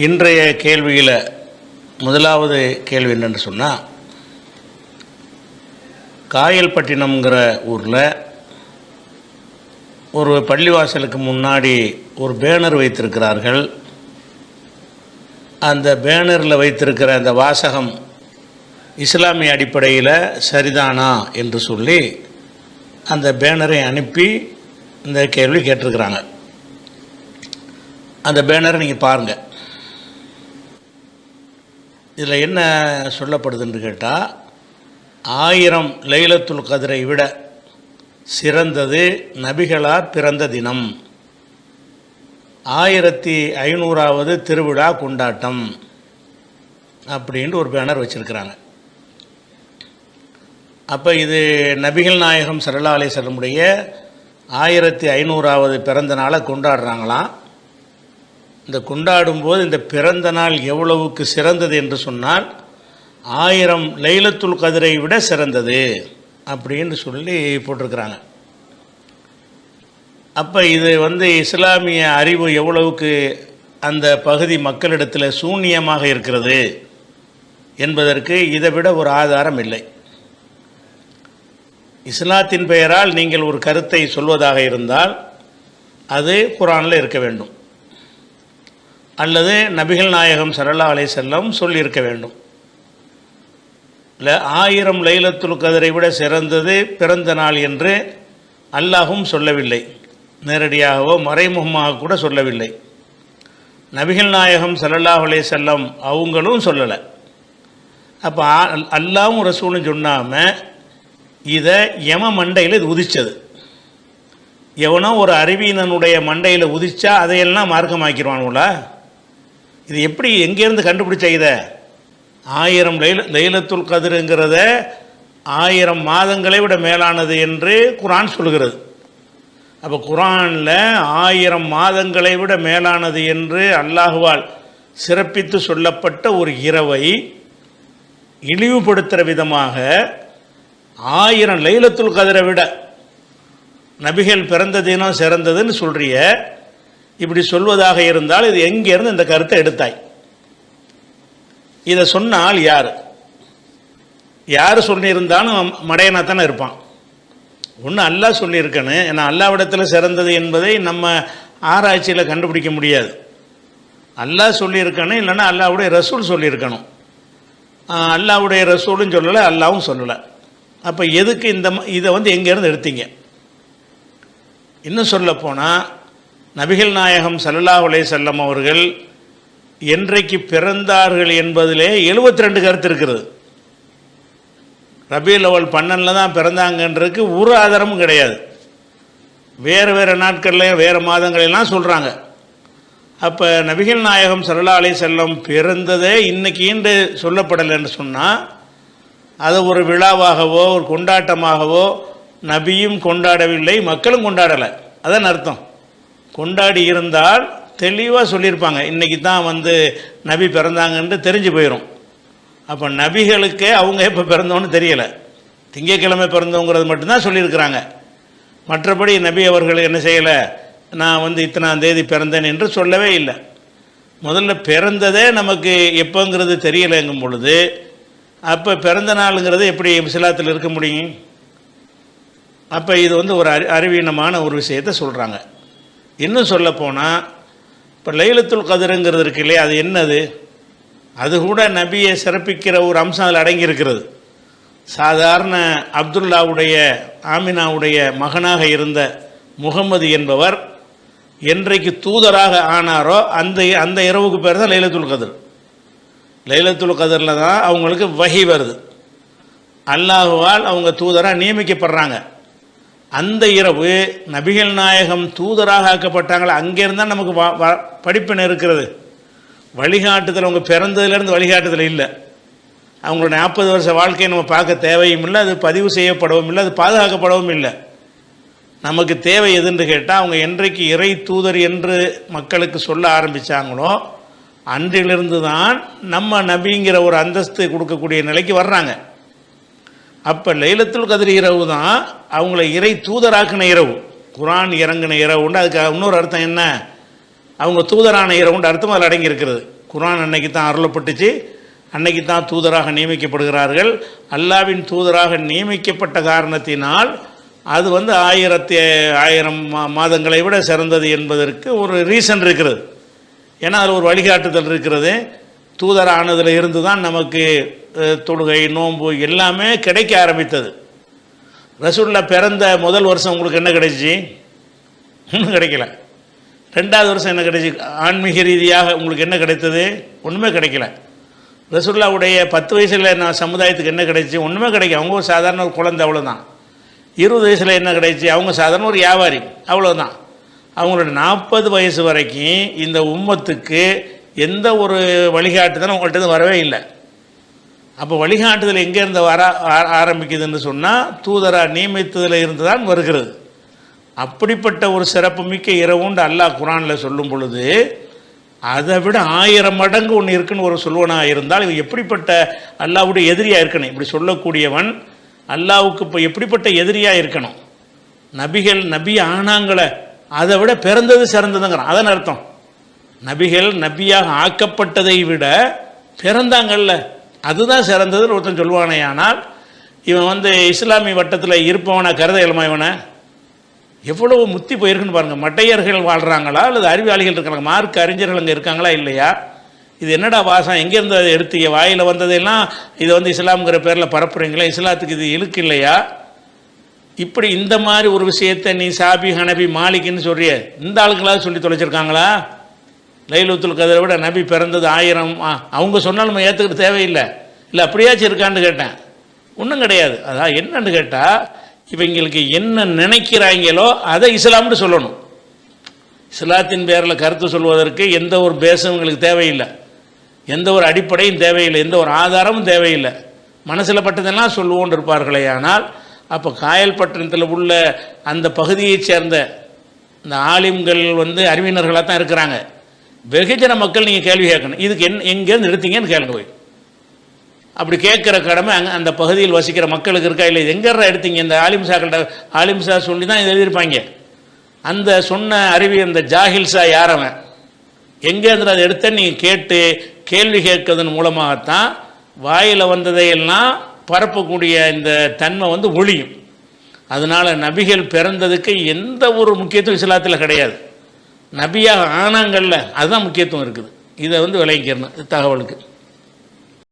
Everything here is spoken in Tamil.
இன்றைய கேள்வியில் முதலாவது கேள்வி என்னென்னு சொன்னால், காயல்பட்டினம்ங்கிற ஊரில் ஒரு பள்ளிவாசலுக்கு முன்னாடி ஒரு பேனர் வைத்திருக்கிறார்கள். அந்த பேனரில் வைத்திருக்கிற அந்த வாசகம் இஸ்லாமிய அடிப்படையில் சரிதானா என்று சொல்லி அந்த பேனரை அனுப்பி இந்த கேள்வி கேட்டிருக்கிறாங்க. அந்த பேனரை நீங்கள் பாருங்கள். இதில் என்ன சொல்லப்படுதுன்னு கேட்டால், 1000 லைலத்துல் கத்ரை விட சிறந்தது நபிகளார் பிறந்த தினம், 1500வது திருவிழா கொண்டாட்டம் அப்படின்ட்டு ஒரு பேனர் வச்சுருக்கிறாங்க. அப்போ இது நபிகள் நாயகம் ஸல்லல்லாஹு அலைஹி வஸல்லமுடைய 1500வது பிறந்த நாளை கொண்டாடுறாங்களாம். இந்த கொண்டாடும்போது இந்த பிறந்த நாள் எவ்வளவுக்கு சிறந்தது என்று சொன்னால் 1000 லைலத்துல் கத்ரை விட சிறந்தது அப்படின்னு சொல்லி போட்டிருக்கிறாங்க. அப்போ இது இஸ்லாமிய அறிவு எவ்வளவுக்கு அந்த பகுதி மக்களிடத்தில் சூன்யமாக இருக்கிறது என்பதற்கு இதை விட ஒரு ஆதாரம் இல்லை. இஸ்லாத்தின் பெயரால் நீங்கள் ஒரு கருத்தை சொல்வதாக இருந்தால் அது குர்ஆனில் இருக்க வேண்டும், அல்லது நபிகள் நாயகம் ஸல்லல்லாஹு அலைஹி வஸல்லம் சொல்லியிருக்க வேண்டும். இல்லை 1000 லைலத்துல் கத்ரை விட சிறந்தது பிறந்த நாள் என்று அல்லாஹும் சொல்லவில்லை, நேரடியாகவோ மறைமுகமாக கூட சொல்லவில்லை. நபிகள் நாயகம் ஸல்லல்லாஹு அலைஹி வஸல்லம் அவங்களும் சொல்லலை. அப்போ அல்லாஹ்வும் ரசூலும் சொன்னாமல் இதை மண்டையில் இது உதித்தது. எவனோ ஒரு அறிவியனுடைய மண்டையில் உதிச்சா அதையெல்லாம் மார்க்கமாக்கிடுவானுங்களா? இது எப்படி, எங்கேருந்து கண்டுபிடிச்ச? இதை 1000 லைலத்துல் கத்ருங்கிறத 1000 மாதங்களை விட மேலானது என்று குர்ஆன் சொல்கிறது. அப்போ குர்ஆனில் 1000 மாதங்களை விட மேலானது என்று அல்லாஹுவால் சிறப்பித்து சொல்லப்பட்ட ஒரு இரவை இழிவுபடுத்துகிற விதமாக 1000 லைலத்துல் கத்ரை விட நபிகள் பிறந்த தினம் சிறந்ததுன்னு சொல்கிறிய. இப்படி சொல்வதாக இருந்தால் இது எங்கேருந்து இந்த கருத்தை எடுத்தாய்? இதை சொன்னால் யார் சொல்லியிருந்தாலும் மடையனாக தானே இருப்பான். ஒன்று அல்லாஹ் சொல்லியிருக்கணும். ஏன்னா அல்லாஹ்விடத்தில் சிறந்தது என்பதை நம்ம ஆராய்ச்சியில் கண்டுபிடிக்க முடியாது. அல்லாஹ் சொல்லியிருக்கணும், இல்லைன்னா அல்லாஹ்வுடைய ரசூல் சொல்லியிருக்கணும். அல்லாஹ்வுடைய ரசூலும் சொல்லலை, அல்லாஹ்வும் சொல்லலை. அப்போ எதுக்கு இதை எங்கேருந்து எடுத்தீங்க? இன்னும் சொல்லப்போனால் நபிகள் நாயகம் ஸல்லல்லாஹு அலைஹி வஸல்லம் அவர்கள் என்றைக்கு பிறந்தார்கள் என்பதிலே 72 கருத்து இருக்கிறது. ரபீஉல் அவ்வல் 12 தான் பிறந்தாங்கன்றதுக்கு ஒரு ஆதாரமும் கிடையாது. வேறு நாட்களில் வேறு மாதங்களெல்லாம் சொல்கிறாங்க. அப்போ நபிகள் நாயகம் ஸல்லல்லாஹு அலைஹி வஸல்லம் பிறந்ததே இன்னைக்கு சொல்லப்படலைன்னு சொன்னால் அதை ஒரு விழாவாகவோ ஒரு கொண்டாட்டமாகவோ நபியும் கொண்டாடவில்லை, மக்களும் கொண்டாடலை. அதான் அர்த்தம். கொண்டாடி இருந்தால் தெளிவாக சொல்லியிருப்பாங்க, இன்றைக்கி தான் நபி பிறந்தாங்கன்னு தெரிஞ்சு போயிடும். அப்போ நபிகளுக்கே அவங்க எப்போ பிறந்தோன்னு தெரியலை, திங்கட்கிழமை பிறந்தவங்கிறது மட்டும்தான் சொல்லியிருக்கிறாங்க. மற்றபடி நபி அவர்கள் என்ன செய்யலை, நான் இத்தனாம் தேதி பிறந்தேன் என்று சொல்லவே இல்லை. முதல்ல பிறந்ததே நமக்கு எப்போங்கிறது தெரியலைங்கும் பொழுது அப்போ பிறந்த நாளுங்கிறது எப்படி இஸ்லாத்தில் இருக்க முடியும்? அப்போ இது ஒரு அறிவீனமான ஒரு விஷயத்தை சொல்கிறாங்க. இன்னும் சொல்லப்போனால் இப்போ லைலத்துல் கத்ருங்கிறது இருக்கு இல்லையா, அது என்னது? அது கூட நபியை சிறப்பிக்கிற ஒரு அம்சம் அதில் அடங்கியிருக்கிறது. சாதாரண அப்துல்லாவுடைய ஆமினாவுடைய மகனாக இருந்த முகமது என்பவர் என்றைக்கு தூதராக ஆனாரோ அந்த இரவுக்கு பேர் தான் லைலத்துல் கத்ர். லைலத்துல் கத்ரில் தான் அவங்களுக்கு வஹி வருது, அல்லாஹுவால் அவங்க தூதராக நியமிக்கப்படுறாங்க. அந்த இரவு நபிகள் நாயகம் தூதராக ஆக்கப்பட்டாங்களே, அங்கேருந்தால் நமக்கு படிப்பினை இருக்கிறது. வழிகாட்டுதல் அவங்க பிறந்ததுலேருந்து வழிகாட்டுதல் இல்லை. அவங்களோட 40 வருஷ வாழ்க்கையை நம்ம பார்க்க தேவையும் இல்லை, அது பதிவு செய்யப்படவும் இல்லை, அது பாதுகாக்கப்படவும் இல்லை. நமக்கு தேவை எதுன்னு கேட்டால், அவங்க என்றைக்கு இறை தூதர் என்று மக்களுக்கு சொல்ல ஆரம்பித்தாங்களோ அன்றிலிருந்து தான் நம்ம நபிங்கிற ஒரு அந்தஸ்து கொடுக்கக்கூடிய நிலைக்கு வர்றாங்க. அப்போ லைலத்துல் கத்ர் இரவு தான் அவங்கள இறை தூதராக்கின இரவு, குர்ஆன் இறங்கின இரவுண்டு. அதுக்கு இன்னொரு அர்த்தம் என்ன? அவங்க தூதரான இரவுண்டு அர்த்தம் அதில் அடங்கி இருக்கிறது. குர்ஆன் அன்னைக்கு தான் அருளப்பட்டுச்சு, அன்னைக்கு தான் தூதராக நியமிக்கப்படுகிறார்கள். அல்லாவின் தூதராக நியமிக்கப்பட்ட காரணத்தினால் அது வந்து ஆயிரம் மாதங்களை விட சிறந்தது என்பதற்கு ஒரு ரீசன் இருக்கிறது. ஏன்னா அதில் ஒரு வழிகாட்டுதல் இருக்கிறது. தூதர் ஆனதில் இருந்து தான் நமக்கு தொழுகை, நோன்பு எல்லாமே கிடைக்க ஆரம்பித்தது. ரசூலுல்லாஹ் பிறந்த முதல் வருஷம் உங்களுக்கு என்ன கிடைச்சி? ஒன்றும் கிடைக்கல. ரெண்டாவது வருஷம் என்ன கிடைச்சி? ஆன்மீக ரீதியாக உங்களுக்கு என்ன கிடைத்தது? ஒன்றுமே கிடைக்கல. ரசூலுல்லாஹ்வுடைய 10 வயசில் நான் சமுதாயத்துக்கு என்ன கிடைச்சி? ஒன்றுமே கிடைக்கும். அவங்க ஒரு சாதாரண ஒரு குழந்தை, அவ்வளோதான். 20 வயசில் என்ன கிடைச்சி? அவங்க சாதாரண ஒரு வியாபாரி, அவ்வளோதான். அவங்களோட 40 வயசு வரைக்கும் இந்த உம்மத்துக்கு எந்த ஒரு வழிகாட்டுதலும் அவங்கள்ட்ட வரவே இல்லை. அப்போ வழிகாட்டுதல் எங்கேருந்து ஆரம்பிக்குதுன்னு சொன்னால் தூதராக நியமித்ததில் இருந்து தான் வருகிறது. அப்படிப்பட்ட ஒரு சிறப்புமிக்க இரவுண்டு அல்லாஹ் குர்ஆனில் சொல்லும் பொழுது அதை விட 1000 மடங்கு ஒன்று இருக்குன்னு ஒரு சொல்வனாக இருந்தால் இவன் எப்படிப்பட்ட அல்லாஹ்வுடைய எதிரியாக இருக்கணும்? இப்படி சொல்லக்கூடியவன் அல்லாஹ்வுக்கு இப்போ எப்படிப்பட்ட எதிரியாக இருக்கணும்? நபிகள் நபி ஆனாங்களே, அதை விட பிறந்தது சிறந்ததுங்கிறான். அதன் அர்த்தம் நபிகள் நபியாக ஆக்கப்பட்டதை விட பிறந்தாங்கல்ல, அதுதான் சிறந்ததுன்னு ஒருத்தன் சொல்லுவானே. ஆனால் இவன் வந்து இஸ்லாமிய வட்டத்தில் இருப்பவனை கருத இயலுமா? இவனை எவ்வளவு முத்தி போயிருக்குன்னு பாருங்கள். மட்டையர்கள் வாழ்கிறாங்களா அல்லது அறிவாளிகள் இருக்கிறாங்க? மார்க் அறிஞர்கள் அங்கே இருக்காங்களா இல்லையா? இது என்னடா வாசம், எங்கேருந்து அதை எடுத்தீங்க? வாயில் வந்ததெல்லாம் இதை வந்து இஸ்லாம்ங்கிற பேரில் பரப்புறீங்களா? இஸ்லாத்துக்கு இது இழுக்கு இல்லையா? இப்படி இந்த மாதிரி ஒரு விஷயத்தை நீ சாபி, ஹனபி, மாலிக்னு சொல்றிய, இந்த ஆளுங்களாவது சொல்லி தொலைச்சிருக்காங்களா? லைலத்துல் கதரை விட நபி பிறந்தது 1000, அவங்க சொன்னாலும் நம்ம ஏற்றுக்கிட்டு தேவையில்லை. இல்லை அப்படியாச்சும் இருக்கான்னு கேட்டேன். ஒன்றும் கிடையாது. அதான் என்னன்னு கேட்டால், இவங்களுக்கு என்ன நினைக்கிறாங்களோ அதை இஸ்லாம்னு சொல்லணும். இஸ்லாத்தின் பேரில் கருத்து சொல்வதற்கு எந்த ஒரு பேசும் உங்களுக்கு தேவையில்லை, எந்த ஒரு அடிப்படையும் தேவையில்லை, எந்த ஒரு ஆதாரமும் தேவையில்லை. மனசில் பட்டதெல்லாம் சொல்லுவோன்னு இருப்பார்களே. ஆனால் அப்போ காயல்பட்டினத்தில் உள்ள அந்த பகுதியைச் சேர்ந்த இந்த ஆலிம்கள் வந்து அறிவினர்களாக தான் இருக்கிறாங்க. வெகுஜன மக்கள் நீங்கள் கேள்வி கேட்கணும். இதுக்கு எங்கேருந்து எடுத்தீங்கன்னு கேளுங்க போய். அப்படி கேட்குற கடமை அங்கே அந்த பகுதியில் வசிக்கிற மக்களுக்கு இருக்கா இல்லை? எங்கேறா எடுத்தீங்க? இந்த ஆலிம்சாக்கள்கிட்ட ஆலிம்சா சொல்லி தான் இதை எழுதியிருப்பாங்க. அந்த சொன்ன அந்த ஜாஹில்சா யாரவன் எங்கேருந்து அதை எடுத்த நீங்கள் கேட்டு கேள்வி கேட்கறதன் மூலமாகத்தான் வாயில் வந்ததையெல்லாம் பரப்பக்கூடிய இந்த தன்மை வந்து ஒழியும். அதனால் நபிகள் பிறந்ததுக்கு எந்த ஒரு முக்கியத்துவம் இஸ்லாத்தில் கிடையாது. நபியாக ஆனாங்கள்ல அதுதான் முக்கியத்துவம் இருக்குது. இதை வந்து விளங்கிக்கிறணும் தகவலுக்கு.